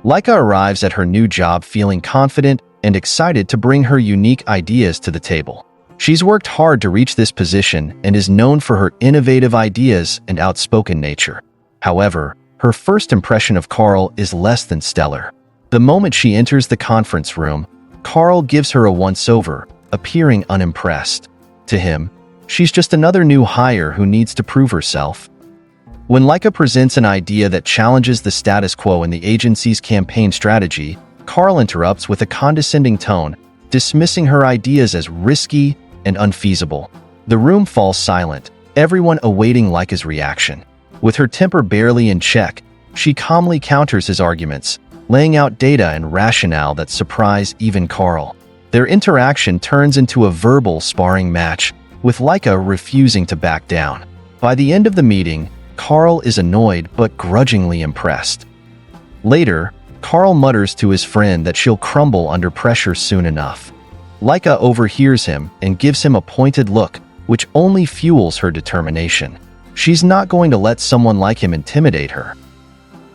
Lyka arrives at her new job feeling confident and excited to bring her unique ideas to the table. She's worked hard to reach this position and is known for her innovative ideas and outspoken nature. However, her first impression of Carl is less than stellar. The moment she enters the conference room, Carl gives her a once-over, appearing unimpressed. To him, she's just another new hire who needs to prove herself. When Lyka presents an idea that challenges the status quo in the agency's campaign strategy, Carl interrupts with a condescending tone, dismissing her ideas as risky and unfeasible. The room falls silent, everyone awaiting Lyka's reaction. With her temper barely in check, she calmly counters his arguments, laying out data and rationale that surprise even Carl. Their interaction turns into a verbal sparring match, with Lyka refusing to back down. By the end of the meeting, Carl is annoyed but grudgingly impressed. Later, Carl mutters to his friend that she'll crumble under pressure soon enough. Lyka overhears him and gives him a pointed look, which only fuels her determination. She's not going to let someone like him intimidate her.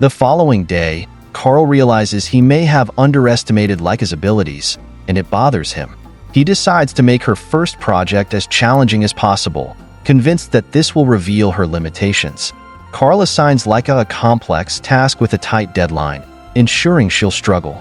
The following day, Carl realizes he may have underestimated Lyka's abilities, and it bothers him. He decides to make her first project as challenging as possible, convinced that this will reveal her limitations. Carl assigns Lyka a complex task with a tight deadline, ensuring she'll struggle.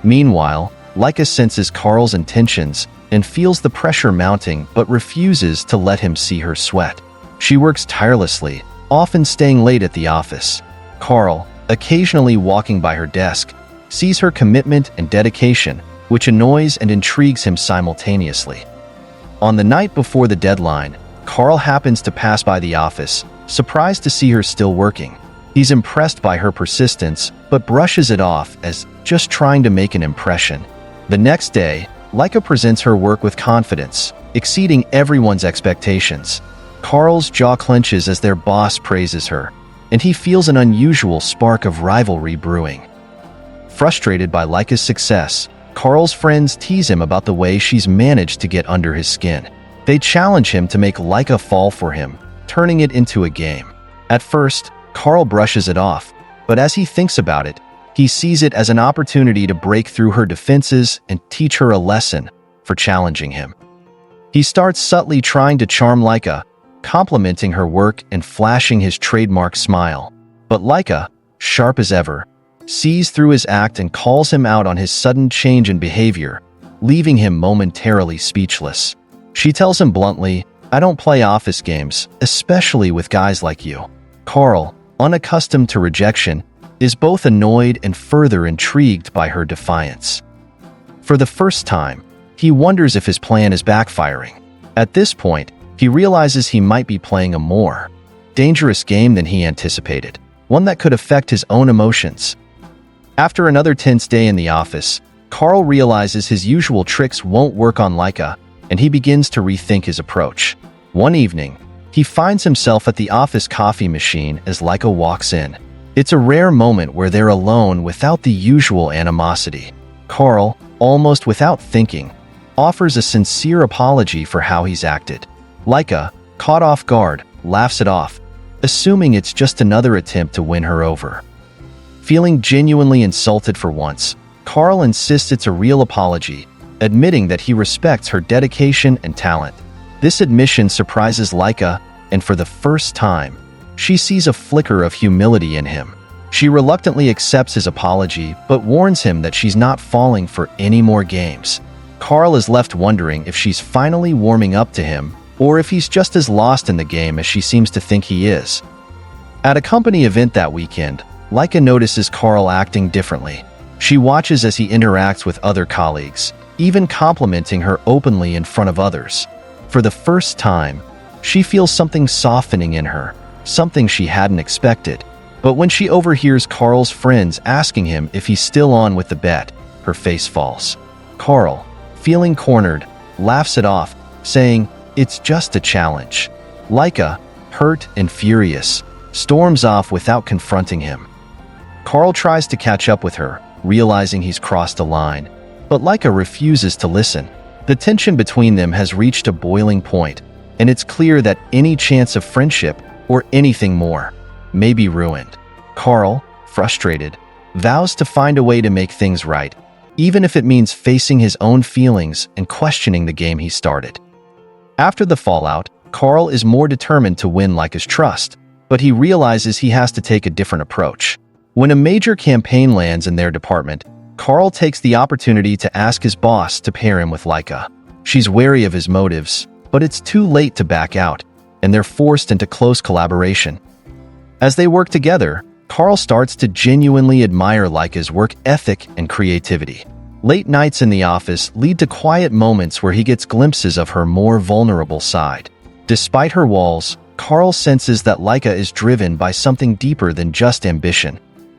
Meanwhile, Lyka senses Carl's intentions and feels the pressure mounting but refuses to let him see her sweat. She works tirelessly, often staying late at the office. Carl, occasionally walking by her desk, sees her commitment and dedication, which annoys and intrigues him simultaneously. On the night before the deadline, Carl happens to pass by the office, surprised to see her still working. He's impressed by her persistence, but brushes it off as just trying to make an impression. The next day, Lyka presents her work with confidence, exceeding everyone's expectations. Carl's jaw clenches as their boss praises her, and he feels an unusual spark of rivalry brewing. Frustrated by Lyka's success, Carl's friends tease him about the way she's managed to get under his skin. They challenge him to make Lyka fall for him, turning it into a game. At first, Carl brushes it off, but as he thinks about it, he sees it as an opportunity to break through her defenses and teach her a lesson for challenging him. He starts subtly trying to charm Lyka, complimenting her work and flashing his trademark smile. But Lyka, sharp as ever, sees through his act and calls him out on his sudden change in behavior, leaving him momentarily speechless. She tells him bluntly, "I don't play office games, especially with guys like you." Carl, unaccustomed to rejection, is both annoyed and further intrigued by her defiance. For the first time, he wonders if his plan is backfiring. At this point, he realizes he might be playing a more dangerous game than he anticipated, one that could affect his own emotions. After another tense day in the office, Carl realizes his usual tricks won't work on Lyka, and he begins to rethink his approach. One evening, he finds himself at the office coffee machine as Lyka walks in. It's a rare moment where they're alone without the usual animosity. Carl, almost without thinking, offers a sincere apology for how he's acted. Lyka, caught off guard, laughs it off, assuming it's just another attempt to win her over. Feeling genuinely insulted for once, Carl insists it's a real apology, admitting that he respects her dedication and talent. This admission surprises Lyka, and for the first time, she sees a flicker of humility in him. She reluctantly accepts his apology, but warns him that she's not falling for any more games. Carl is left wondering if she's finally warming up to him, or if he's just as lost in the game as she seems to think he is. At a company event that weekend, Lyka notices Carl acting differently. She watches as he interacts with other colleagues, even complimenting her openly in front of others. For the first time, she feels something softening in her, something she hadn't expected. But when she overhears Carl's friends asking him if he's still on with the bet, her face falls. Carl, feeling cornered, laughs it off, saying, "It's just a challenge." Lyka, hurt and furious, storms off without confronting him. Carl tries to catch up with her, realizing he's crossed a line, but Lyka refuses to listen. The tension between them has reached a boiling point, and it's clear that any chance of friendship, or anything more, may be ruined. Carl, frustrated, vows to find a way to make things right, even if it means facing his own feelings and questioning the game he started. After the fallout, Carl is more determined to win Lyka's trust, but he realizes he has to take a different approach. When a major campaign lands in their department, Carl takes the opportunity to ask his boss to pair him with Lyka. She's wary of his motives, but it's too late to back out, and they're forced into close collaboration. As they work together, Carl starts to genuinely admire Lyka's work ethic and creativity. Late nights in the office lead to quiet moments where he gets glimpses of her more vulnerable side. Despite her walls, Carl senses that Lyka is driven by something deeper than just ambition.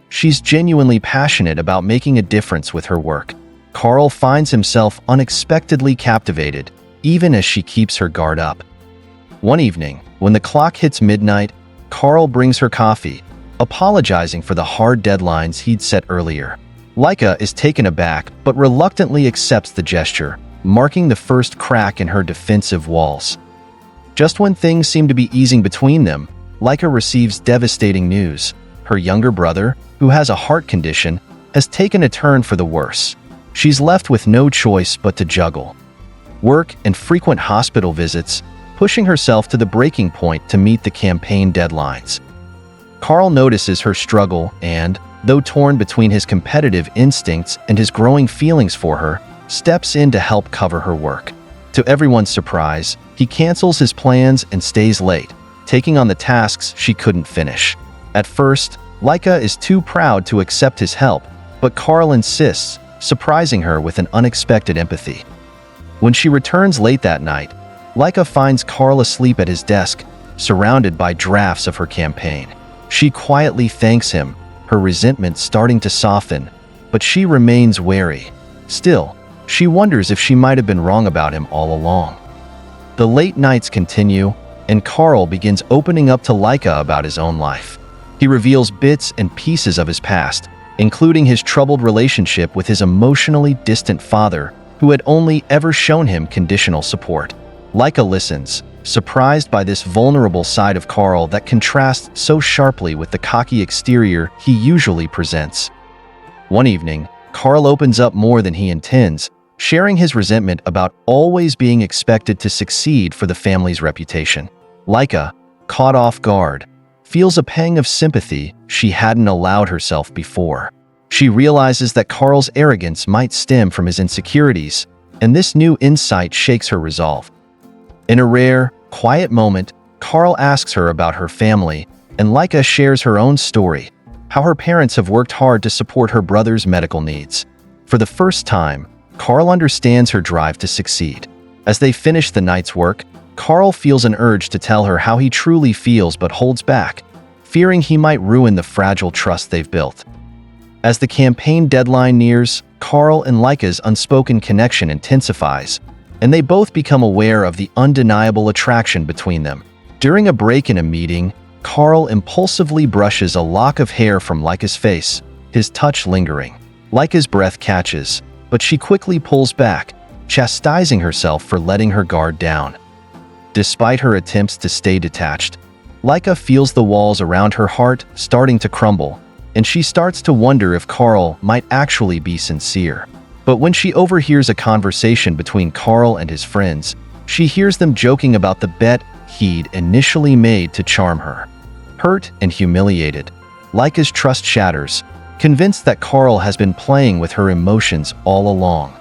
She's genuinely passionate about making a difference with her work. Carl finds himself unexpectedly captivated, even as she keeps her guard up. One evening, when the clock hits midnight, Carl brings her coffee, apologizing for the hard deadlines he'd set earlier. Lyka is taken aback but reluctantly accepts the gesture, marking the first crack in her defensive walls. Just when things seem to be easing between them, Lyka receives devastating news. Her younger brother, who has a heart condition, has taken a turn for the worse. She's left with no choice but to juggle work and frequent hospital visits, pushing herself to the breaking point to meet the campaign deadlines. Carl notices her struggle and, though torn between his competitive instincts and his growing feelings for her, steps in to help cover her work. To everyone's surprise, he cancels his plans and stays late, taking on the tasks she couldn't finish. At first, Lyka is too proud to accept his help, but Carl insists, surprising her with an unexpected empathy. When she returns late that night, Lyka finds Carl asleep at his desk, surrounded by drafts of her campaign. She quietly thanks him, her resentment starting to soften, but she remains wary. Still, she wonders if she might have been wrong about him all along. The late nights continue, and Carl begins opening up to Lyka about his own life. He reveals bits and pieces of his past, including his troubled relationship with his emotionally distant father, who had only ever shown him conditional support. Lyka listens, surprised by this vulnerable side of Carl that contrasts so sharply with the cocky exterior he usually presents. One evening, Carl opens up more than he intends, sharing his resentment about always being expected to succeed for the family's reputation. Lyka, caught off guard, feels a pang of sympathy she hadn't allowed herself before. She realizes that Carl's arrogance might stem from his insecurities, and this new insight shakes her resolve. In a rare, quiet moment, Carl asks her about her family, and Lyka shares her own story, how her parents have worked hard to support her brother's medical needs. For the first time, Carl understands her drive to succeed. As they finish the night's work, Carl feels an urge to tell her how he truly feels but holds back, fearing he might ruin the fragile trust they've built. As the campaign deadline nears, Carl and Lyka's unspoken connection intensifies, and they both become aware of the undeniable attraction between them. During a break in a meeting, Carl impulsively brushes a lock of hair from Lyka's face, his touch lingering. Lyka's breath catches, but she quickly pulls back, chastising herself for letting her guard down. Despite her attempts to stay detached, Lyka feels the walls around her heart starting to crumble, and she starts to wonder if Carl might actually be sincere. But when she overhears a conversation between Carl and his friends, she hears them joking about the bet he'd initially made to charm her. Hurt and humiliated, Lyka's trust shatters, convinced that Carl has been playing with her emotions all along.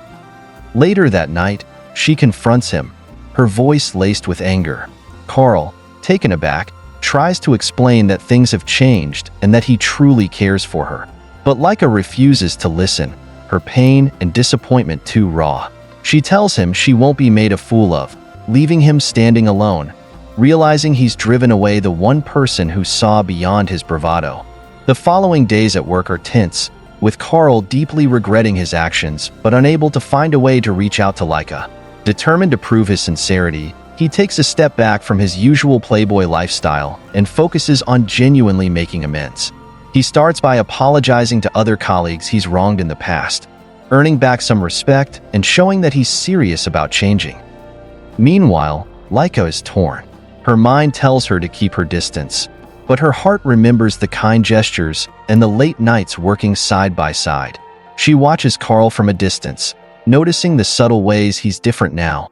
Later that night, she confronts him, her voice laced with anger. Carl, taken aback, tries to explain that things have changed and that he truly cares for her. But Lyka refuses to listen, her pain and disappointment too raw. She tells him she won't be made a fool of, leaving him standing alone, realizing he's driven away the one person who saw beyond his bravado. The following days at work are tense, with Carl deeply regretting his actions but unable to find a way to reach out to Lyka. Determined to prove his sincerity, he takes a step back from his usual playboy lifestyle and focuses on genuinely making amends. He starts by apologizing to other colleagues he's wronged in the past, earning back some respect and showing that he's serious about changing. Meanwhile, Lyka is torn. Her mind tells her to keep her distance, but her heart remembers the kind gestures and the late nights working side by side. She watches Carl from a distance, noticing the subtle ways he's different now,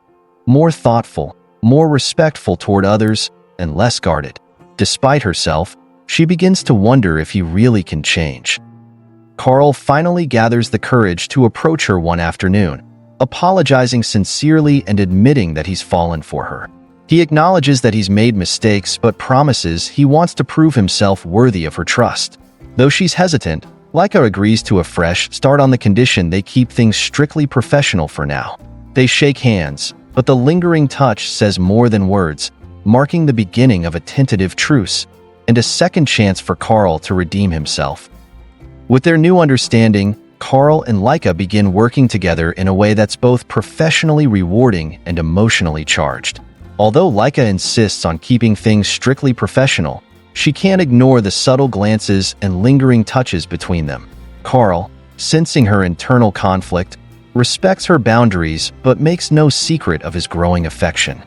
more thoughtful, more respectful toward others, and less guarded. Despite herself, she begins to wonder if he really can change. Carl finally gathers the courage to approach her one afternoon, apologizing sincerely and admitting that he's fallen for her. He acknowledges that he's made mistakes but promises he wants to prove himself worthy of her trust. Though she's hesitant, Lyka agrees to a fresh start on the condition they keep things strictly professional for now. They shake hands, but the lingering touch says more than words, marking the beginning of a tentative truce and a second chance for Carl to redeem himself. With their new understanding, Carl and Lyka begin working together in a way that's both professionally rewarding and emotionally charged. Although Lyka insists on keeping things strictly professional, she can't ignore the subtle glances and lingering touches between them. Carl, sensing her internal conflict, respects her boundaries but makes no secret of his growing affection.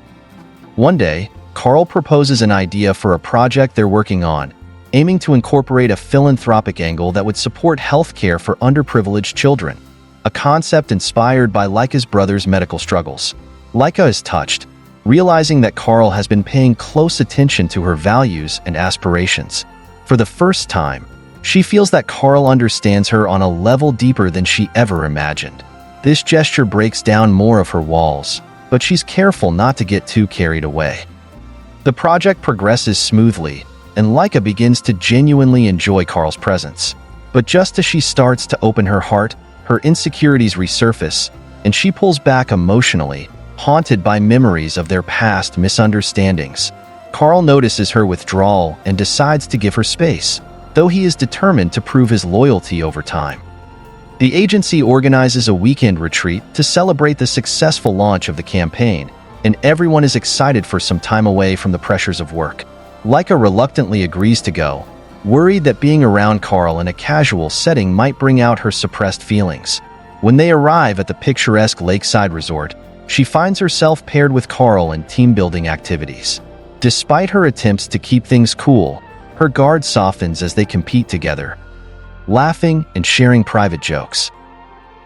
One day, Carl proposes an idea for a project they're working on, aiming to incorporate a philanthropic angle that would support healthcare for underprivileged children, a concept inspired by Lyka's brother's medical struggles. Lyka is touched, realizing that Carl has been paying close attention to her values and aspirations. For the first time, she feels that Carl understands her on a level deeper than she ever imagined. This gesture breaks down more of her walls, but she's careful not to get too carried away. The project progresses smoothly, and Lyka begins to genuinely enjoy Carl's presence. But just as she starts to open her heart, her insecurities resurface, and she pulls back emotionally, haunted by memories of their past misunderstandings. Carl notices her withdrawal and decides to give her space, though he is determined to prove his loyalty over time. The agency organizes a weekend retreat to celebrate the successful launch of the campaign, and everyone is excited for some time away from the pressures of work. Lyka reluctantly agrees to go, worried that being around Carl in a casual setting might bring out her suppressed feelings. When they arrive at the picturesque lakeside resort, she finds herself paired with Carl in team-building activities. Despite her attempts to keep things cool, her guard softens as they compete together, laughing and sharing private jokes.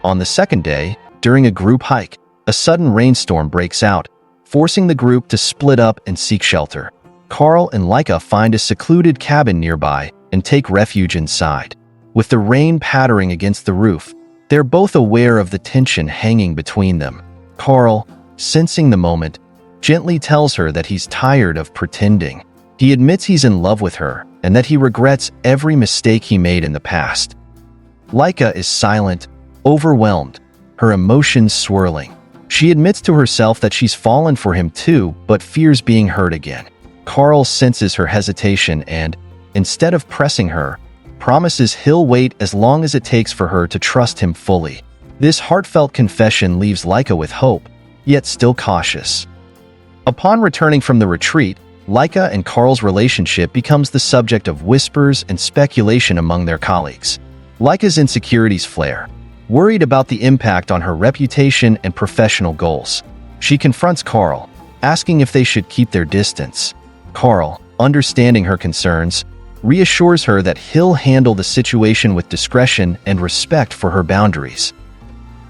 On the second day, during a group hike, a sudden rainstorm breaks out, forcing the group to split up and seek shelter. Carl and Lyka find a secluded cabin nearby and take refuge inside. With the rain pattering against the roof, they're both aware of the tension hanging between them. Carl, sensing the moment, gently tells her that he's tired of pretending. He admits he's in love with her and that he regrets every mistake he made in the past. Lyka is silent, overwhelmed, her emotions swirling. She admits to herself that she's fallen for him too, but fears being hurt again. Carl senses her hesitation and, instead of pressing her, promises he'll wait as long as it takes for her to trust him fully. This heartfelt confession leaves Lyka with hope, yet still cautious. Upon returning from the retreat, Lyka and Carl's relationship becomes the subject of whispers and speculation among their colleagues. Lyka's insecurities flare, worried about the impact on her reputation and professional goals. She confronts Carl, asking if they should keep their distance. Carl, understanding her concerns, reassures her that he'll handle the situation with discretion and respect for her boundaries.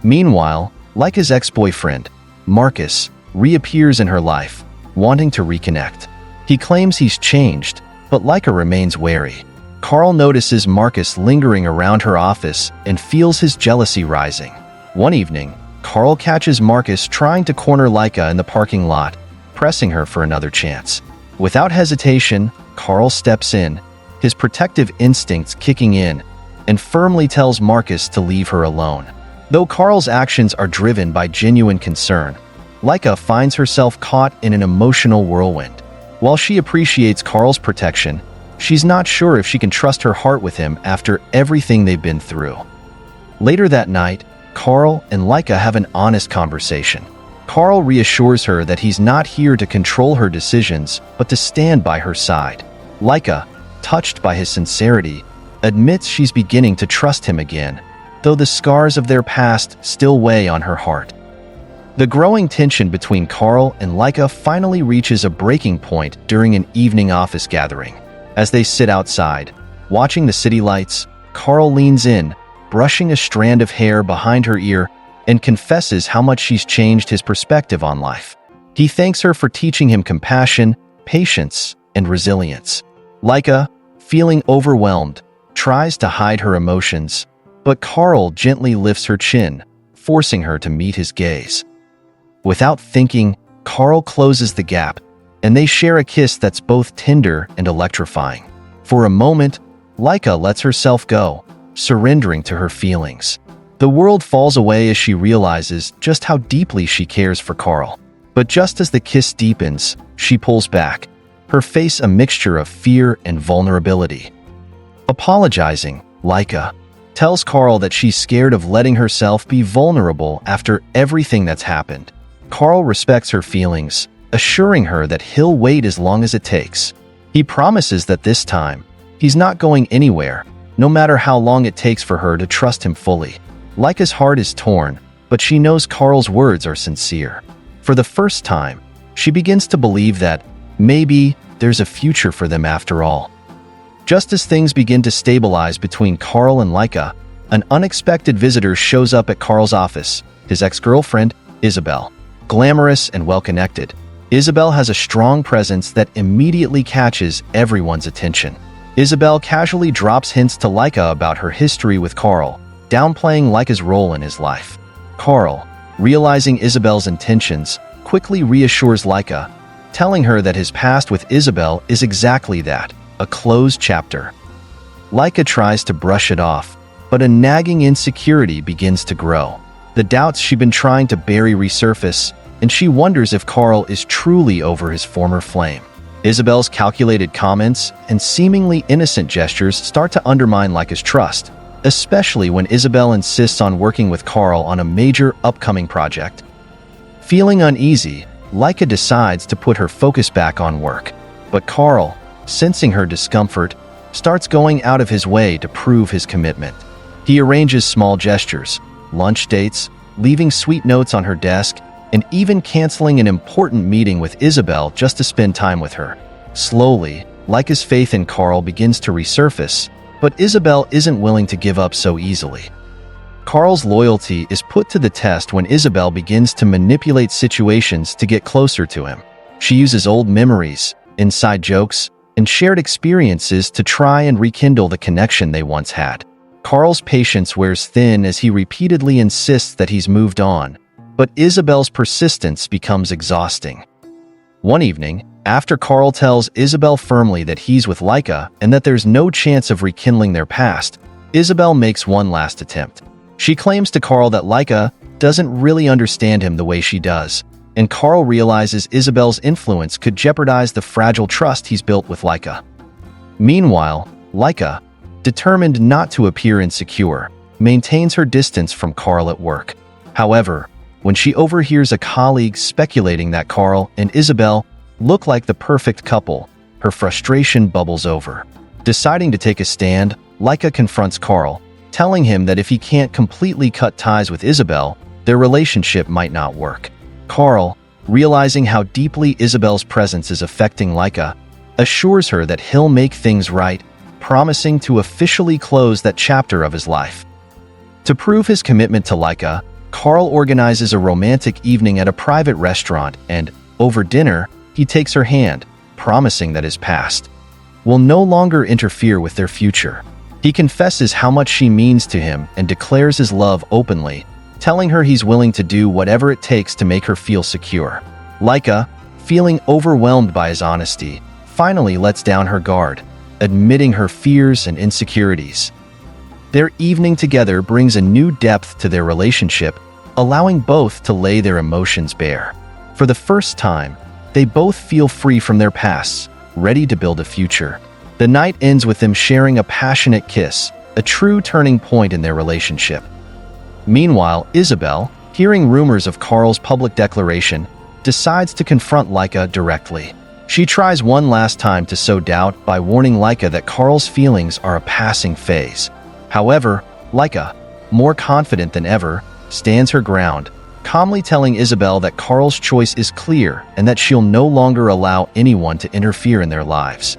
Meanwhile, Lyka's ex-boyfriend, Marcus, reappears in her life, wanting to reconnect. He claims he's changed, but Lyka remains wary. Carl notices Marcus lingering around her office and feels his jealousy rising. One evening, Carl catches Marcus trying to corner Lyka in the parking lot, pressing her for another chance. Without hesitation, Carl steps in, his protective instincts kicking in, and firmly tells Marcus to leave her alone. Though Carl's actions are driven by genuine concern, Lyka finds herself caught in an emotional whirlwind. While she appreciates Carl's protection, she's not sure if she can trust her heart with him after everything they've been through. Later that night, Carl and Lyka have an honest conversation. Carl reassures her that he's not here to control her decisions, but to stand by her side. Lyka, touched by his sincerity, admits she's beginning to trust him again, though the scars of their past still weigh on her heart. The growing tension between Carl and Lyka finally reaches a breaking point during an evening office gathering. As they sit outside, watching the city lights, Carl leans in, brushing a strand of hair behind her ear, and confesses how much she's changed his perspective on life. He thanks her for teaching him compassion, patience, and resilience. Lyka, feeling overwhelmed, tries to hide her emotions, but Carl gently lifts her chin, forcing her to meet his gaze. Without thinking, Carl closes the gap, and they share a kiss that's both tender and electrifying. For a moment, Lyka lets herself go, surrendering to her feelings. The world falls away as she realizes just how deeply she cares for Carl. But just as the kiss deepens, she pulls back, her face a mixture of fear and vulnerability. Apologizing, Lyka tells Carl that she's scared of letting herself be vulnerable after everything that's happened. Carl respects her feelings, assuring her that he'll wait as long as it takes. He promises that this time, he's not going anywhere, no matter how long it takes for her to trust him fully. Lyka's heart is torn, but she knows Carl's words are sincere. For the first time, she begins to believe that maybe there's a future for them after all. Just as things begin to stabilize between Carl and Lyka, an unexpected visitor shows up at Carl's office, his ex-girlfriend, Isabel. Glamorous and well-connected, Isabel has a strong presence that immediately catches everyone's attention. Isabel casually drops hints to Lyka about her history with Carl, downplaying Lyka's role in his life. Carl, realizing Isabel's intentions, quickly reassures Lyka, telling her that his past with Isabel is exactly that, a closed chapter. Lyka tries to brush it off, but a nagging insecurity begins to grow. The doubts she'd been trying to bury resurface, and she wonders if Carl is truly over his former flame. Isabel's calculated comments and seemingly innocent gestures start to undermine Lyka's trust, especially when Isabel insists on working with Carl on a major upcoming project. Feeling uneasy, Lyka decides to put her focus back on work, but Carl, sensing her discomfort, starts going out of his way to prove his commitment. He arranges small gestures, lunch dates, leaving sweet notes on her desk, and even canceling an important meeting with Isabel just to spend time with her. Slowly, Lyka's faith in Carl begins to resurface, but Isabel isn't willing to give up so easily. Carl's loyalty is put to the test when Isabel begins to manipulate situations to get closer to him. She uses old memories, inside jokes, and shared experiences to try and rekindle the connection they once had. Carl's patience wears thin as he repeatedly insists that he's moved on, but Isabel's persistence becomes exhausting. One evening, after Carl tells Isabel firmly that he's with Lyka and that there's no chance of rekindling their past, Isabel makes one last attempt. She claims to Carl that Lyka doesn't really understand him the way she does, and Carl realizes Isabel's influence could jeopardize the fragile trust he's built with Lyka. Meanwhile, Lyka, determined not to appear insecure, maintains her distance from Carl at work. However, when she overhears a colleague speculating that Carl and Isabel look like the perfect couple, her frustration bubbles over. Deciding to take a stand, Lyka confronts Carl, telling him that if he can't completely cut ties with Isabel, their relationship might not work. Carl, realizing how deeply Isabel's presence is affecting Lyka, assures her that he'll make things right, promising to officially close that chapter of his life. To prove his commitment to Lyka, Carl organizes a romantic evening at a private restaurant and, over dinner, he takes her hand, promising that his past will no longer interfere with their future. He confesses how much she means to him and declares his love openly, telling her he's willing to do whatever it takes to make her feel secure. Lyka, feeling overwhelmed by his honesty, finally lets down her guard, admitting her fears and insecurities. Their evening together brings a new depth to their relationship, allowing both to lay their emotions bare. For the first time, they both feel free from their pasts, ready to build a future. The night ends with them sharing a passionate kiss, a true turning point in their relationship. Meanwhile, Isabel, hearing rumors of Carl's public declaration, decides to confront Lyka directly. She tries one last time to sow doubt by warning Lyka that Carl's feelings are a passing phase. However, Lyka, more confident than ever, stands her ground, calmly telling Isabel that Carl's choice is clear and that she'll no longer allow anyone to interfere in their lives.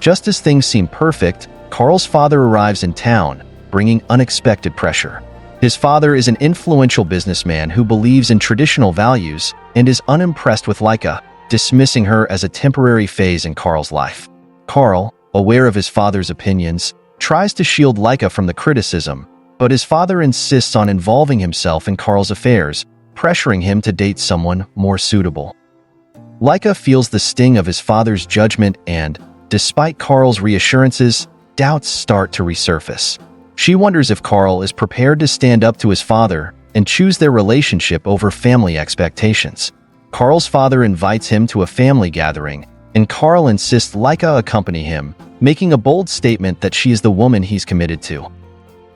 Just as things seem perfect, Carl's father arrives in town, bringing unexpected pressure. His father is an influential businessman who believes in traditional values and is unimpressed with Lyka, dismissing her as a temporary phase in Carl's life. Carl, aware of his father's opinions, tries to shield Lyka from the criticism, but his father insists on involving himself in Carl's affairs, pressuring him to date someone more suitable. Lyka feels the sting of his father's judgment and, despite Carl's reassurances, doubts start to resurface. She wonders if Carl is prepared to stand up to his father and choose their relationship over family expectations. Carl's father invites him to a family gathering, and Carl insists Lyka accompany him, making a bold statement that she is the woman he's committed to.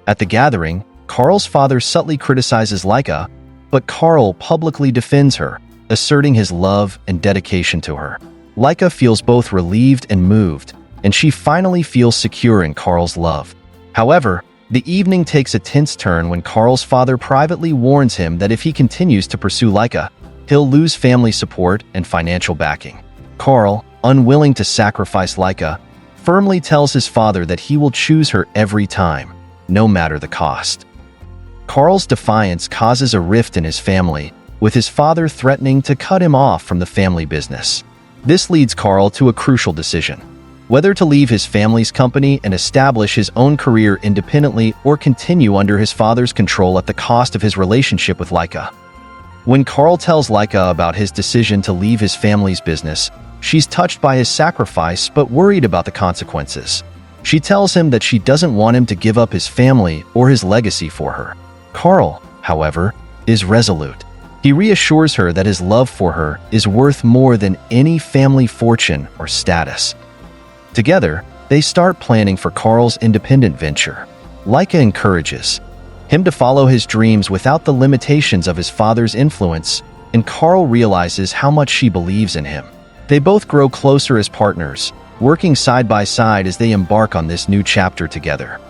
At the gathering, Carl's father subtly criticizes Lyka, but Carl publicly defends her, asserting his love and dedication to her. Lyka feels both relieved and moved, and she finally feels secure in Carl's love. However, the evening takes a tense turn when Carl's father privately warns him that if he continues to pursue Lyka, he'll lose family support and financial backing. Carl, unwilling to sacrifice Lyka, firmly tells his father that he will choose her every time, no matter the cost. Carl's defiance causes a rift in his family, with his father threatening to cut him off from the family business. This leads Carl to a crucial decision: whether to leave his family's company and establish his own career independently or continue under his father's control at the cost of his relationship with Lyka. When Carl tells Lyka about his decision to leave his family's business, she's touched by his sacrifice but worried about the consequences. She tells him that she doesn't want him to give up his family or his legacy for her. Carl, however, is resolute. He reassures her that his love for her is worth more than any family fortune or status. Together, they start planning for Carl's independent venture. Lyka encourages him to follow his dreams without the limitations of his father's influence, and Carl realizes how much she believes in him. They both grow closer as partners, working side by side as they embark on this new chapter together.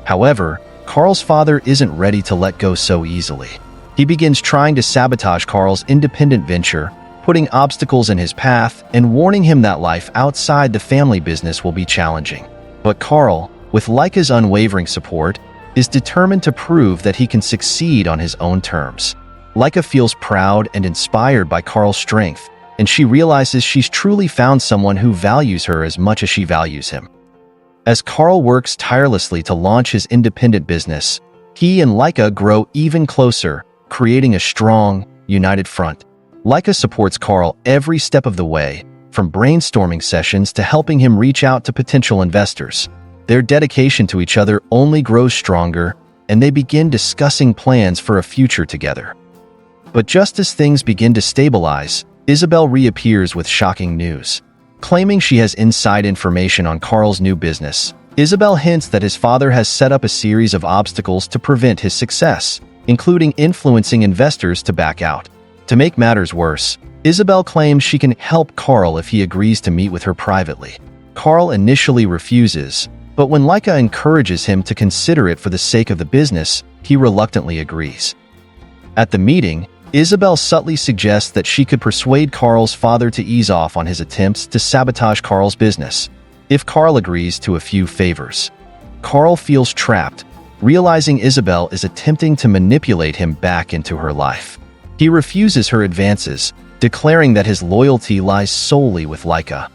However, Carl's father isn't ready to let go so easily. He begins trying to sabotage Carl's independent venture, putting obstacles in his path and warning him that life outside the family business will be challenging. But Carl, with Lyka's unwavering support, is determined to prove that he can succeed on his own terms. Lyka feels proud and inspired by Carl's strength, and she realizes she's truly found someone who values her as much as she values him. As Carl works tirelessly to launch his independent business, he and Lyka grow even closer, creating a strong, united front. Lyka supports Carl every step of the way, from brainstorming sessions to helping him reach out to potential investors. Their dedication to each other only grows stronger, and they begin discussing plans for a future together. But just as things begin to stabilize, Isabel reappears with shocking news. Claiming she has inside information on Carl's new business, Isabel hints that his father has set up a series of obstacles to prevent his success, including influencing investors to back out. To make matters worse, Isabel claims she can help Carl if he agrees to meet with her privately. Carl initially refuses, but when Lyka encourages him to consider it for the sake of the business, he reluctantly agrees. At the meeting, Isabel subtly suggests that she could persuade Carl's father to ease off on his attempts to sabotage Carl's business, if Carl agrees to a few favors. Carl feels trapped, realizing Isabel is attempting to manipulate him back into her life. He refuses her advances, declaring that his loyalty lies solely with Lyka.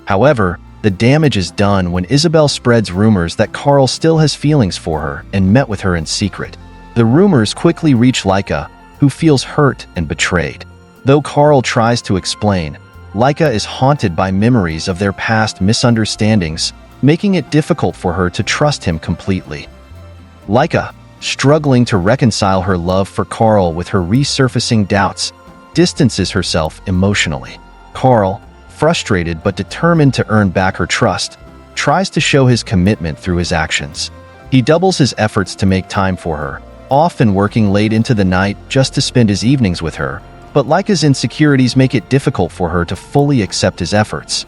However, the damage is done when Isabel spreads rumors that Carl still has feelings for her and met with her in secret. The rumors quickly reach Lyka, who feels hurt and betrayed. Though Carl tries to explain, Lyka is haunted by memories of their past misunderstandings, making it difficult for her to trust him completely. Lyka, struggling to reconcile her love for Carl with her resurfacing doubts, distances herself emotionally. Carl, frustrated but determined to earn back her trust, tries to show his commitment through his actions. He doubles his efforts to make time for her, often working late into the night just to spend his evenings with her, but Lyka's insecurities make it difficult for her to fully accept his efforts.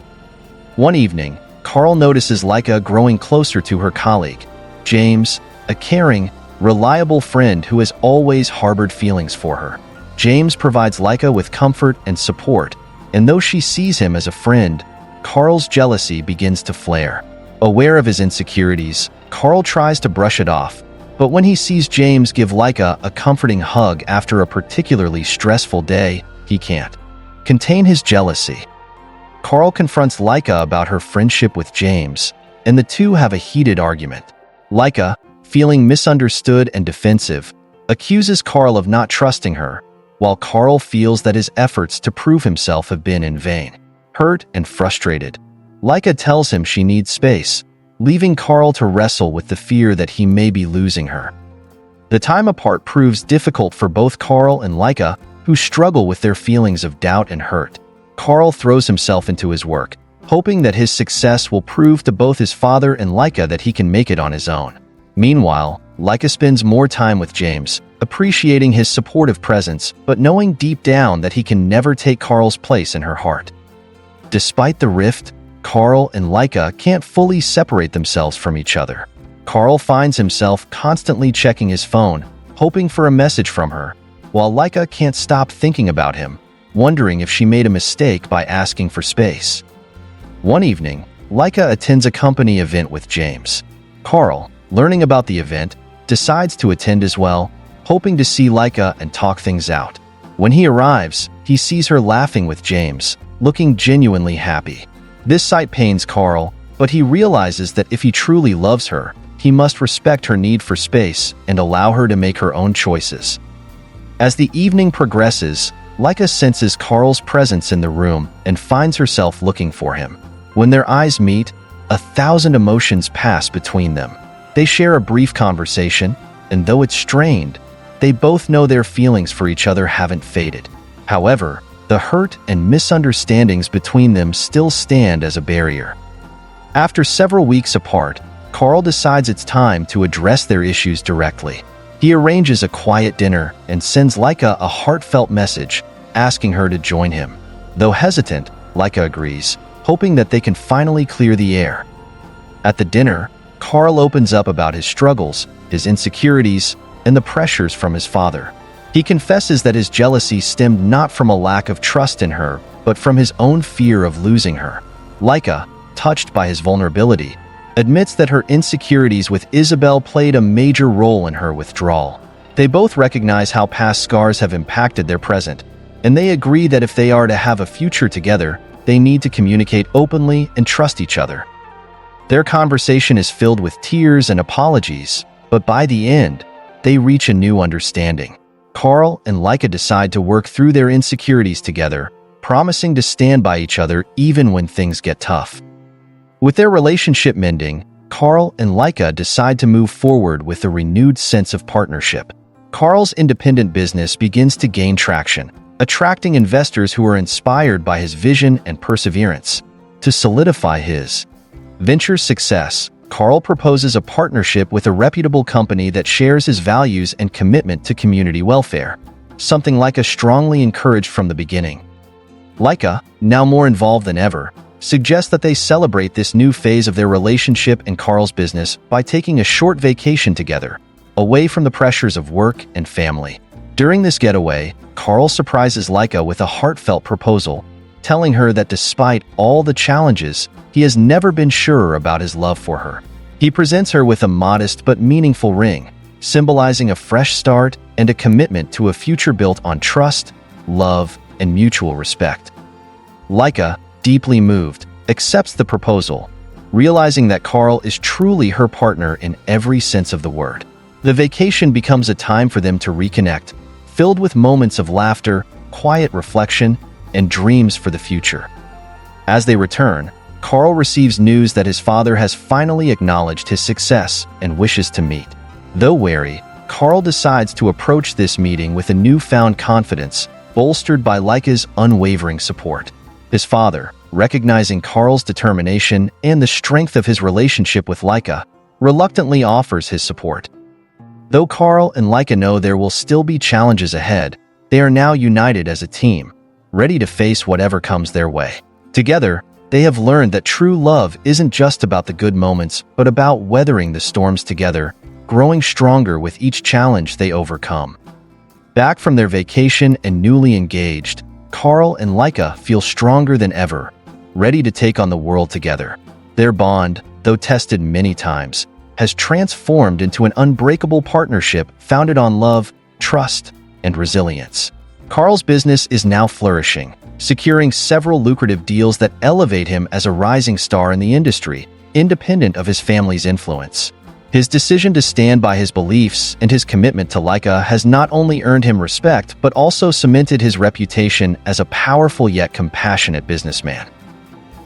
One evening, Carl notices Lyka growing closer to her colleague, James, a caring, reliable friend who has always harbored feelings for her. James provides Lyka with comfort and support, and though she sees him as a friend, Carl's jealousy begins to flare. Aware of his insecurities, Carl tries to brush it off, but when he sees James give Lyka a comforting hug after a particularly stressful day, he can't contain his jealousy. Carl confronts Lyka about her friendship with James, and the two have a heated argument. Lyka, feeling misunderstood and defensive, accuses Carl of not trusting her, while Carl feels that his efforts to prove himself have been in vain. Hurt and frustrated, Lyka tells him she needs space, leaving Carl to wrestle with the fear that he may be losing her. The time apart proves difficult for both Carl and Lyka, who struggle with their feelings of doubt and hurt. Carl throws himself into his work, hoping that his success will prove to both his father and Lyka that he can make it on his own. Meanwhile, Lyka spends more time with James, appreciating his supportive presence, but knowing deep down that he can never take Carl's place in her heart. Despite the rift, Carl and Lyka can't fully separate themselves from each other. Carl finds himself constantly checking his phone, hoping for a message from her, while Lyka can't stop thinking about him, wondering if she made a mistake by asking for space. One evening, Lyka attends a company event with James. Carl, learning about the event, decides to attend as well, hoping to see Lyka and talk things out. When he arrives, he sees her laughing with James, looking genuinely happy. This sight pains Carl, but he realizes that if he truly loves her, he must respect her need for space and allow her to make her own choices. As the evening progresses, Lyka senses Carl's presence in the room and finds herself looking for him. When their eyes meet, 1,000 emotions pass between them. They share a brief conversation, and though it's strained, they both know their feelings for each other haven't faded. However, the hurt and misunderstandings between them still stand as a barrier. After several weeks apart, Carl decides it's time to address their issues directly. He arranges a quiet dinner and sends Lyka a heartfelt message, asking her to join him. Though hesitant, Lyka agrees, hoping that they can finally clear the air. At the dinner, Carl opens up about his struggles, his insecurities, and the pressures from his father. He confesses that his jealousy stemmed not from a lack of trust in her, but from his own fear of losing her. Lyka, touched by his vulnerability, admits that her insecurities with Isabel played a major role in her withdrawal. They both recognize how past scars have impacted their present, and they agree that if they are to have a future together, they need to communicate openly and trust each other. Their conversation is filled with tears and apologies, but by the end, they reach a new understanding. Carl and Lyka decide to work through their insecurities together, promising to stand by each other even when things get tough. With their relationship mending, Carl and Lyka decide to move forward with a renewed sense of partnership. Carl's independent business begins to gain traction, attracting investors who are inspired by his vision and perseverance. To solidify his venture's success, Carl proposes a partnership with a reputable company that shares his values and commitment to community welfare, something Lyka strongly encouraged from the beginning. Lyka, now more involved than ever, suggests that they celebrate this new phase of their relationship and Carl's business by taking a short vacation together, away from the pressures of work and family. During this getaway, Carl surprises Lyka with a heartfelt proposal, telling her that despite all the challenges, he has never been surer about his love for her. He presents her with a modest but meaningful ring, symbolizing a fresh start and a commitment to a future built on trust, love, and mutual respect. Lyka, deeply moved, accepts the proposal, realizing that Carl is truly her partner in every sense of the word. The vacation becomes a time for them to reconnect, filled with moments of laughter, quiet reflection, and dreams for the future. As they return, Carl receives news that his father has finally acknowledged his success and wishes to meet. Though wary, Carl decides to approach this meeting with a newfound confidence, bolstered by Lyka's unwavering support. His father, recognizing Carl's determination and the strength of his relationship with Lyka, reluctantly offers his support. Though Carl and Lyka know there will still be challenges ahead, they are now united as a team, ready to face whatever comes their way. Together, they have learned that true love isn't just about the good moments, but about weathering the storms together, growing stronger with each challenge they overcome. Back from their vacation and newly engaged, Carl and Lyka feel stronger than ever, ready to take on the world together. Their bond, though tested many times, has transformed into an unbreakable partnership founded on love, trust, and resilience. Carl's business is now flourishing, securing several lucrative deals that elevate him as a rising star in the industry, independent of his family's influence. His decision to stand by his beliefs and his commitment to Lyka has not only earned him respect but also cemented his reputation as a powerful yet compassionate businessman.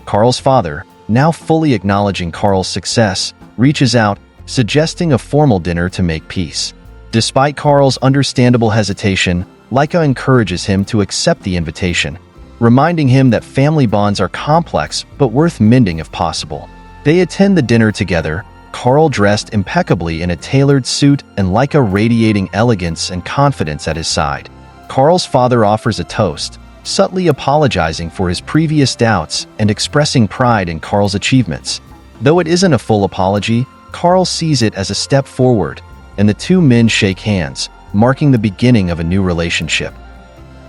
Carl's father, now fully acknowledging Carl's success, reaches out, suggesting a formal dinner to make peace. Despite Carl's understandable hesitation, Lyka encourages him to accept the invitation, reminding him that family bonds are complex but worth mending if possible. They attend the dinner together, Carl dressed impeccably in a tailored suit and Lyka radiating elegance and confidence at his side. Carl's father offers a toast, subtly apologizing for his previous doubts and expressing pride in Carl's achievements. Though it isn't a full apology, Carl sees it as a step forward, and the two men shake hands, marking the beginning of a new relationship.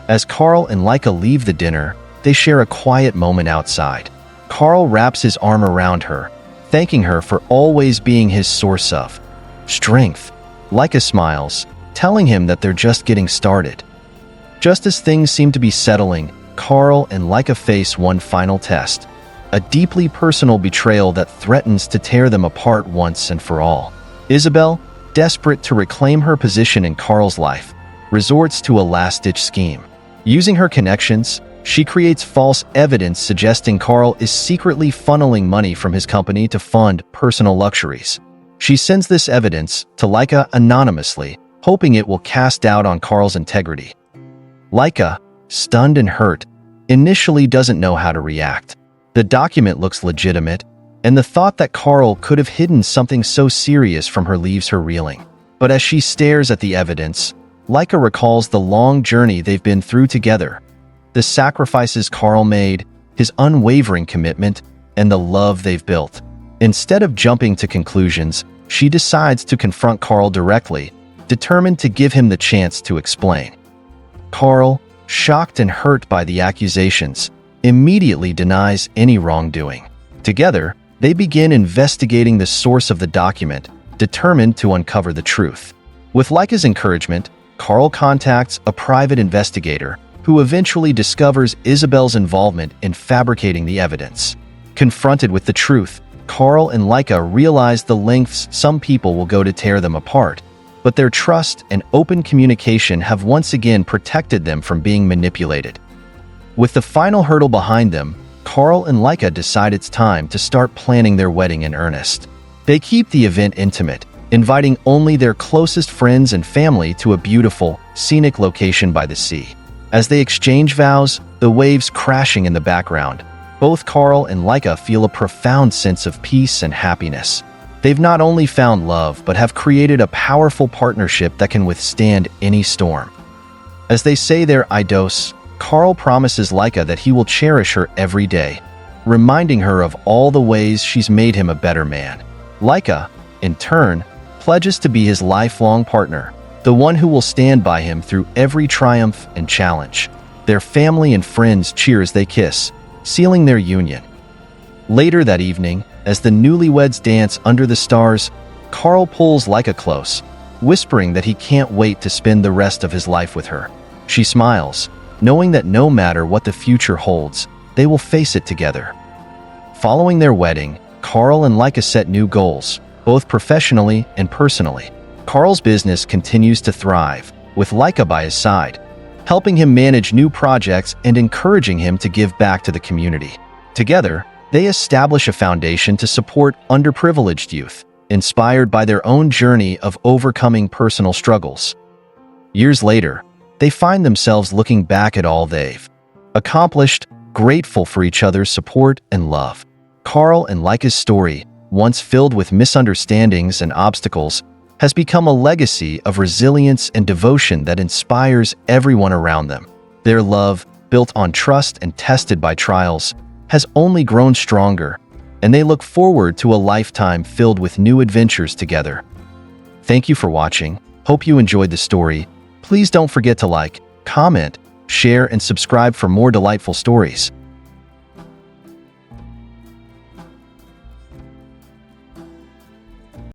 As Carl and Lyka leave the dinner, they share a quiet moment outside. Carl wraps his arm around her, thanking her for always being his source of strength. Lyka smiles, telling him that they're just getting started. Just as things seem to be settling, Carl and Lyka face one final test, a deeply personal betrayal that threatens to tear them apart once and for all. Isabel, desperate to reclaim her position in Carl's life, resorts to a last-ditch scheme. Using her connections, she creates false evidence suggesting Carl is secretly funneling money from his company to fund personal luxuries. She sends this evidence to Lyka anonymously, hoping it will cast doubt on Carl's integrity. Lyka, stunned and hurt, initially doesn't know how to react. The document looks legitimate, and the thought that Carl could have hidden something so serious from her leaves her reeling. But as she stares at the evidence, Lyka recalls the long journey they've been through together, the sacrifices Carl made, his unwavering commitment, and the love they've built. Instead of jumping to conclusions, she decides to confront Carl directly, determined to give him the chance to explain. Carl, shocked and hurt by the accusations, immediately denies any wrongdoing. Together, they begin investigating the source of the document, determined to uncover the truth. With Lyka's encouragement, Carl contacts a private investigator who eventually discovers Isabel's involvement in fabricating the evidence. Confronted with the truth, Carl and Lyka realize the lengths some people will go to tear them apart, but their trust and open communication have once again protected them from being manipulated. With the final hurdle behind them, Carl and Lyka decide it's time to start planning their wedding in earnest. They keep the event intimate, inviting only their closest friends and family to a beautiful, scenic location by the sea. As they exchange vows, the waves crashing in the background, both Carl and Lyka feel a profound sense of peace and happiness. They've not only found love, but have created a powerful partnership that can withstand any storm. As they say their adios, Carl promises Lyka that he will cherish her every day, reminding her of all the ways she's made him a better man. Lyka, in turn, pledges to be his lifelong partner, the one who will stand by him through every triumph and challenge. Their family and friends cheer as they kiss, sealing their union. Later that evening, as the newlyweds dance under the stars, Carl pulls Lyka close, whispering that he can't wait to spend the rest of his life with her. She smiles, knowing that no matter what the future holds, they will face it together. Following their wedding, Carl and Lyka set new goals, both professionally and personally. Carl's business continues to thrive, with Lyka by his side, helping him manage new projects and encouraging him to give back to the community. Together, they establish a foundation to support underprivileged youth, inspired by their own journey of overcoming personal struggles. Years later, they find themselves looking back at all they've accomplished, grateful for each other's support and love. Carl and Lyka's story, once filled with misunderstandings and obstacles, has become a legacy of resilience and devotion that inspires everyone around them. Their love, built on trust and tested by trials, has only grown stronger, and they look forward to a lifetime filled with new adventures together. Thank you for watching. Hope you enjoyed the story. Please don't forget to like, comment, share, and subscribe for more delightful stories.